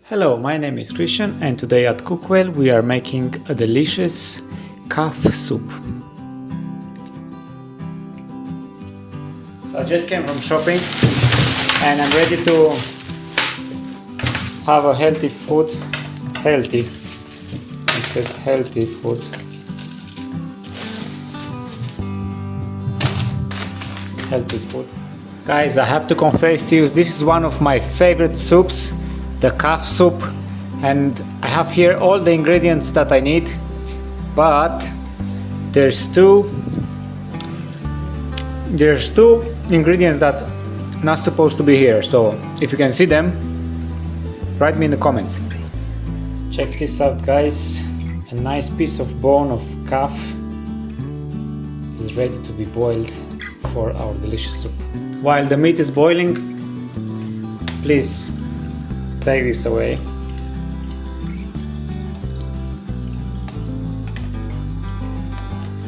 Hello, my name is Christian and today at Cookwell we are making a delicious calf soup. So I just came from shopping and I'm ready to have a healthy food. Healthy food. Healthy food. Guys, I have to confess to you, this is one of my favorite soups. The calf soup, and I have here all the ingredients that I need, but there's two ingredients that are not supposed to be here. So if you can see them, write me in the comments. Check this out, guys. A nice piece of bone of calf is ready to be boiled for our delicious soup. While the meat is boiling, please take this away.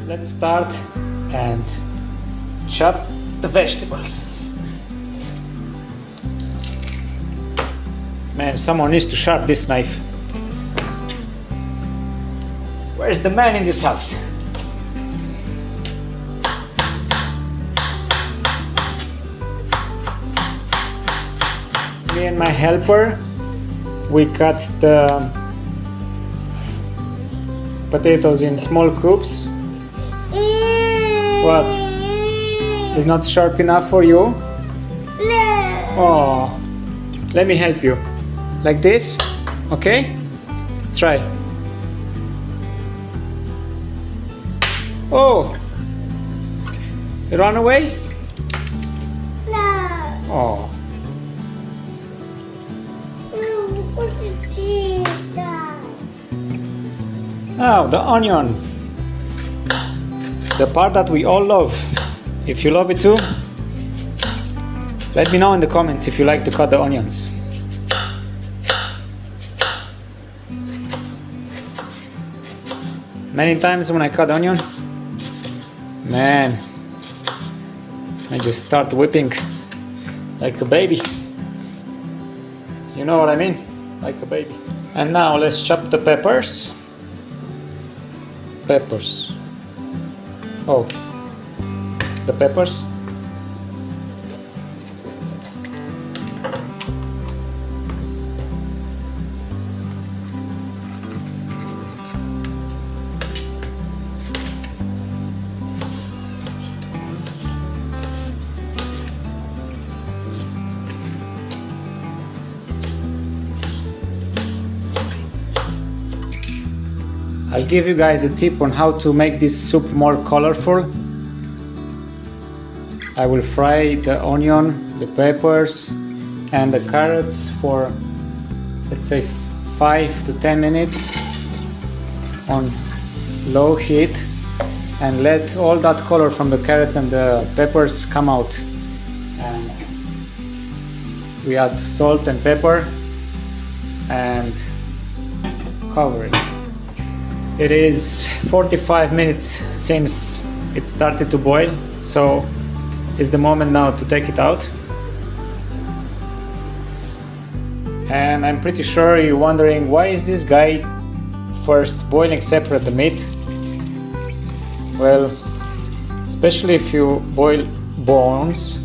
Let's start and chop the vegetables. Man, someone needs to sharpen this knife. Where's the man in this house? Me and my helper, we cut the potatoes in small cubes. What? Is not sharp enough for you? No. Oh, let me help you. Like this? Okay? Try. Oh! You run away? No. Oh. Now the onion, the part that we all love. If you love it too, let me know in the comments if you like to cut the onions. Many times when I cut onion, man, I just start whipping like a baby. You know what I mean? Like a baby. And now let's chop the peppers. Oh, the peppers. I'll give you guys a tip on how to make this soup more colorful. I will fry the onion, the peppers and the carrots for, let's say, 5 to 10 minutes on low heat and let all that color from the carrots and the peppers come out. And we add salt and pepper and cover it. It is 45 minutes since it started to boil, so it's the moment now to take it out. And I'm pretty sure you're wondering, why is this guy first boiling separate the meat? Well, especially if you boil bones,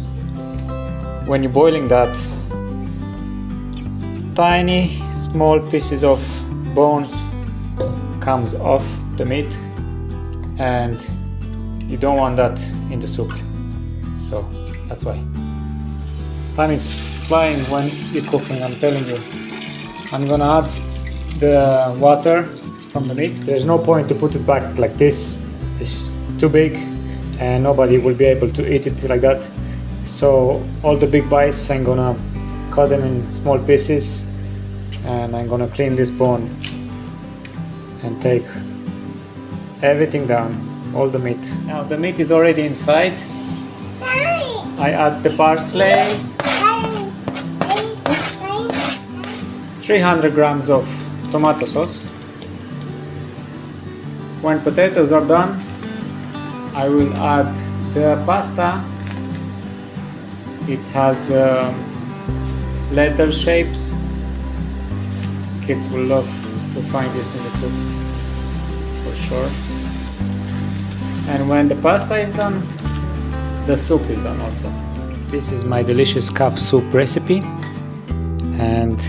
when you're boiling that, tiny small pieces of bones comes off the meat and you don't want that in the soup, so that's why. Time is flying when you're cooking, I'm telling you. I'm gonna add the water from the meat. There's no point to put it back like this. It's too big and nobody will be able to eat it like that. So all the big bites, I'm gonna cut them in small pieces and I'm gonna clean this bone and take everything down, all the meat. Now the meat is already inside. I add the parsley, 300 grams of tomato sauce. When potatoes are done, I will add the pasta. It has letter shapes Kids will love to find this in the soup, for sure. And when the pasta is done, the soup is done also. This is my delicious calf soup recipe, and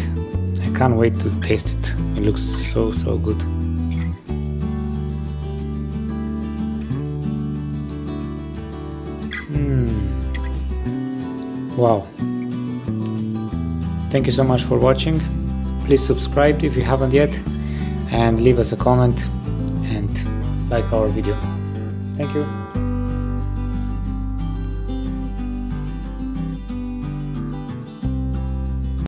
I can't wait to taste it. It looks so good. Wow. Thank you so much for watching. Please subscribe if you haven't yet, and leave us a comment and like our video. Thank you.